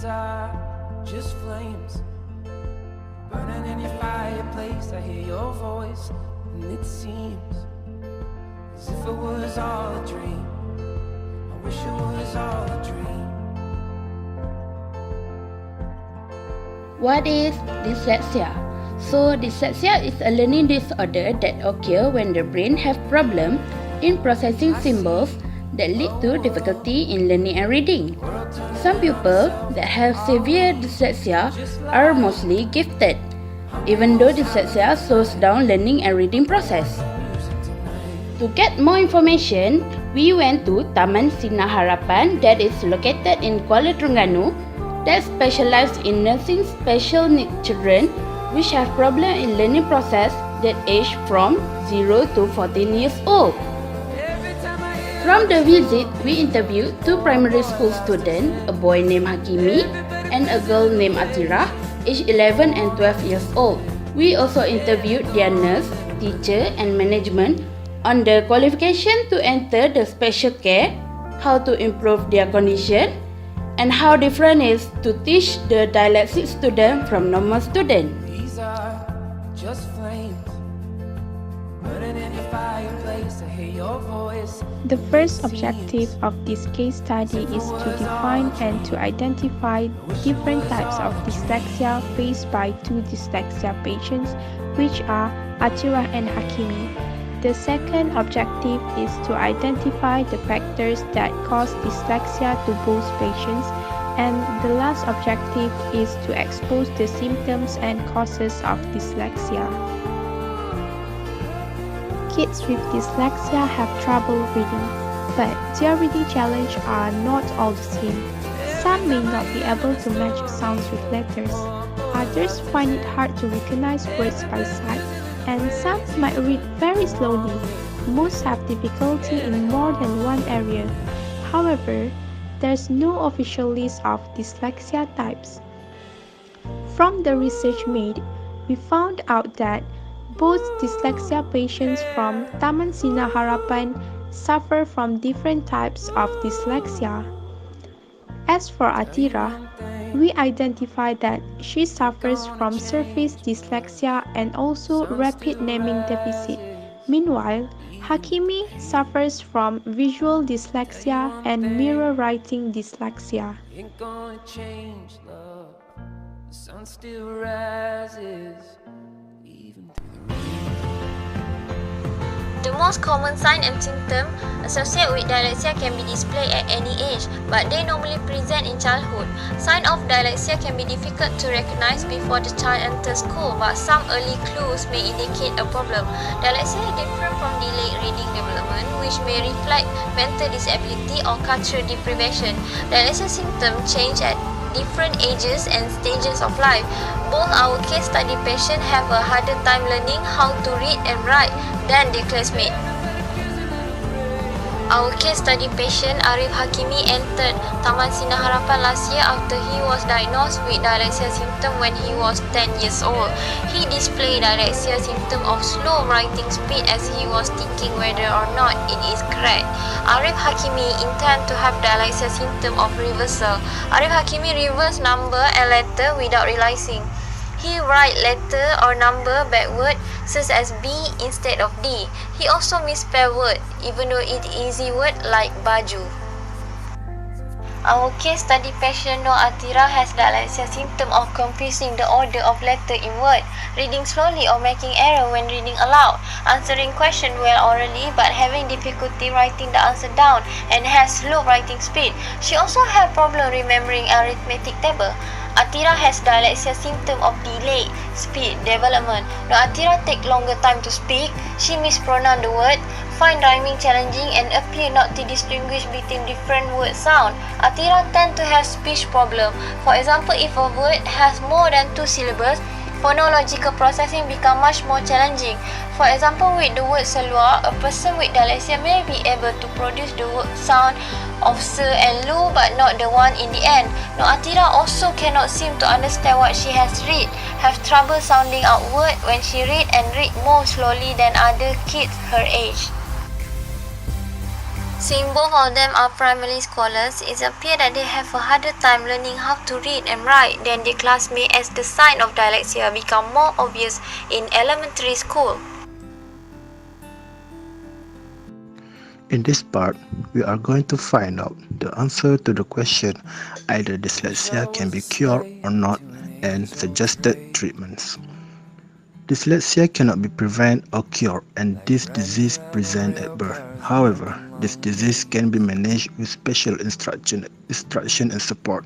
are just flames burning in your fireplace. I hear your voice, and it seems as if it was all a dream. I wish it was all a dream. What is dyslexia? So, dyslexia is a learning disorder that occurs when the brain has problems in processing symbols that lead to difficulty in learning and reading. Some people that have severe dyslexia are mostly gifted, even though dyslexia slows down learning and reading process. To get more information, we went to Taman Sinar Harapan that is located in Kuala Terengganu that specializes in nursing special needs children which have problems in learning process that age from 0 to 14 years old. From the visit, we interviewed two primary school students, a boy named Hakimi and a girl named Atira, aged 11 and 12 years old. We also interviewed their nurse, teacher and management on the qualification to enter the special care, how to improve their condition, and how different it is to teach the dyslexic student from normal student. These are just flames burning in your fireplace. I hear your voice. The first objective of this case study is to define and to identify different types of dyslexia faced by two dyslexia patients, which are Atira and Hakimi. The second objective is to identify the factors that cause dyslexia to both patients, and the last objective is to expose the symptoms and causes of dyslexia. Kids with dyslexia have trouble reading, but their reading challenges are not all the same. Some may not be able to match sounds with letters. Others find it hard to recognize words by sight, and some might read very slowly. Most have difficulty in more than one area. However, there's no official list of dyslexia types. From the research made, we found out that both dyslexia patients from Taman Sinar Harapan suffer from different types of dyslexia. As for Atira, we identified that she suffers from surface dyslexia and also rapid naming deficit. Meanwhile, Hakimi suffers from visual dyslexia and mirror writing dyslexia. Ain't gonna change, love. The sun still rises, even through the rain. The most common sign and symptom associated with dyslexia can be displayed at any age, but they normally present in childhood. Signs of dyslexia can be difficult to recognize before the child enters school, but some early clues may indicate a problem. Dyslexia is different from delayed reading development, which may reflect mental disability or cultural deprivation. Dyslexia symptoms change at different ages and stages of life. Both our case study patients have a harder time learning how to read and write than their classmates. Our case study patient Arif Hakimi entered Taman Sinar Harapan last year after he was diagnosed with dyslexia symptom when he was 10 years old. He displayed dyslexia symptom of slow writing speed as he was thinking whether or not it is correct. Arif Hakimi intend to have dyslexia symptom of reversal. Arif Hakimi reverse number and letter without realizing. He write letter or number backward such as B instead of D. He also misspell word even though it easy word like baju. Our case study patient Nur Atira has dyslexia symptom of confusing the order of letter in word, reading slowly or making error when reading aloud, answering question well orally but having difficulty writing the answer down and has slow writing speed. She also have problem remembering arithmetic table. Atira has dyslexia symptom of delayed speed development. Nur Atira take longer time to speak, she mispronounce the word, find rhyming challenging and appear not to distinguish between different word sound. Atira tend to have speech problem. For example, if a word has more than 2 syllables, phonological processing become much more challenging. For example, with the word seluar, a person with dyslexia may be able to produce the word sound of se and lu but not the one in the end. Nur Atira also cannot seem to understand what she has read, have trouble sounding out word when she read and read more slowly than other kids her age. Seeing both of them are primary scholars, it appears that they have a harder time learning how to read and write than their classmates as the sign of dyslexia become more obvious in elementary school. In this part, we are going to find out the answer to the question either dyslexia can be cured or not and suggested treatments. Dyslexia cannot be prevented or cured and this disease presents at birth. However, this disease can be managed with special instruction and support.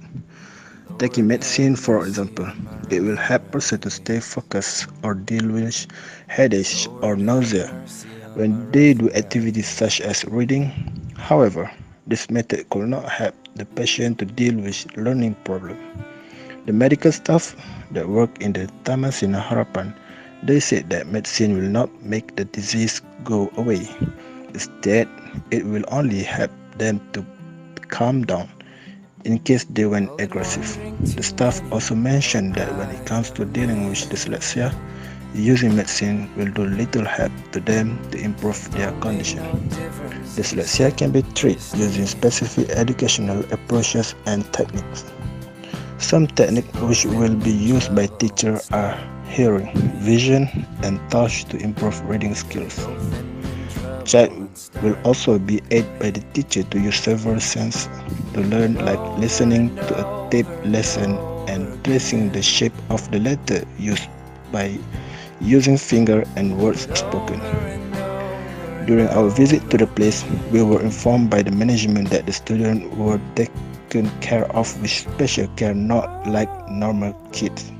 Taking medicine, for example, it will help person to stay focused or deal with headaches or nausea when they do activities such as reading. However, this method could not help the patient to deal with learning problems. The medical staff that work in the Taman Sinar Harapan, they said that medicine will not make the disease go away. Instead, it will only help them to calm down in case they went aggressive. The staff also mentioned that when it comes to dealing with dyslexia, using medicine will do little help to them to improve their condition. Dyslexia can be treated using specific educational approaches and techniques. Some techniques which will be used by teachers are hearing, vision, and touch to improve reading skills. Child will also be aided by the teacher to use several senses to learn, like listening to a tape lesson and tracing the shape of the letter used by using finger and words spoken. During our visit to the place, we were informed by the management that the students were taken care of with special care, not like normal kids.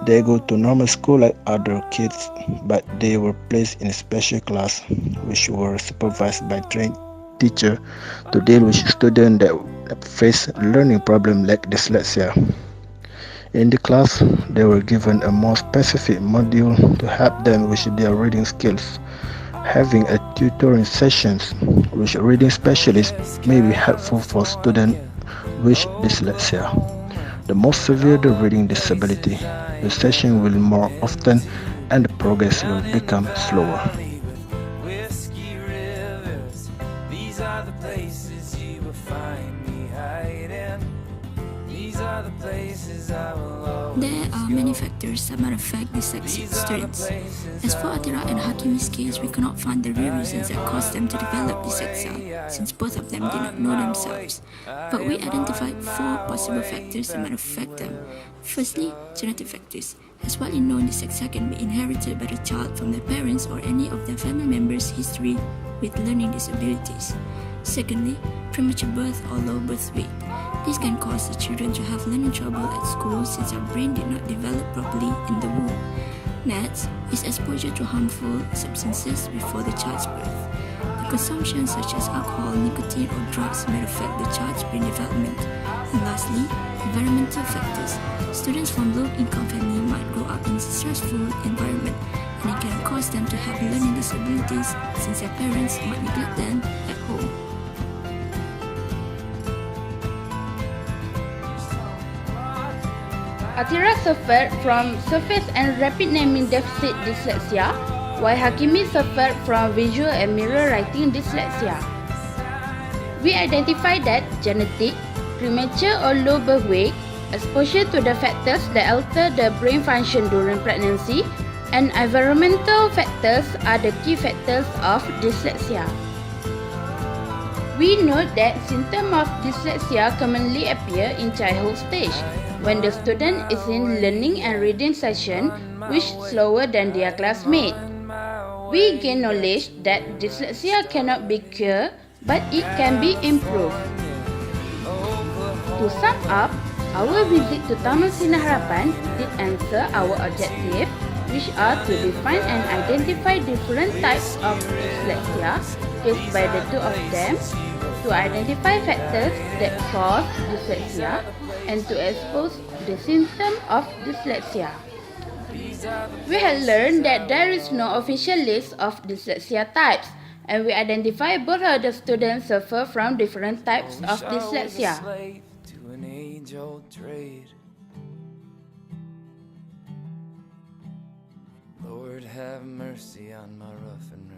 They go to normal school like other kids, but they were placed in a special class which were supervised by trained teachers to deal with students that face learning problems like dyslexia. In the class, they were given a more specific module to help them with their reading skills. Having a tutoring sessions with reading specialists may be helpful for students with dyslexia. The more severe the reading disability, the session will more often and the progress will become slower. Whiskey rivers, these are the places you will find me hiding. These are the places I will always There are many factors that might affect dyslexic students. As for Atira and Hakimi's case, we cannot find the real reasons that caused them to develop dyslexia, since both of them did not know themselves. But we identified 4 possible factors that might affect them. Firstly, genetic factors. As widely known, dyslexia can be inherited by the child from their parents or any of their family members' history with learning disabilities. Secondly, premature birth or low birth weight. This can cause the children to have learning trouble at school since their brain did not develop properly in the womb. Next is exposure to harmful substances before the child's birth. The consumption such as alcohol, nicotine or drugs may affect the child's brain development. And lastly, environmental factors. Students from low-income families might grow up in a stressful environment and it can cause them to have learning disabilities since their parents might neglect them at home. Atira suffered from surface and rapid naming deficit dyslexia, while Hakimi suffered from visual and mirror writing dyslexia. We identified that genetic, premature or low birth weight, exposure to the factors that alter the brain function during pregnancy, and environmental factors are the key factors of dyslexia. We note that symptoms of dyslexia commonly appear in childhood stage, when the student is in learning and reading session which slower than their classmate. We gain knowledge that dyslexia cannot be cured, but it can be improved. To sum up, our visit to Taman Sinar Harapan did answer our objective, which are to define and identify different types of dyslexia faced by the two of them, to identify factors that cause dyslexia, and to expose the symptom of dyslexia. We had learned that there is no official list of dyslexia types, and we identify both of the students suffer from different types of dyslexia. Lord have mercy on my rough and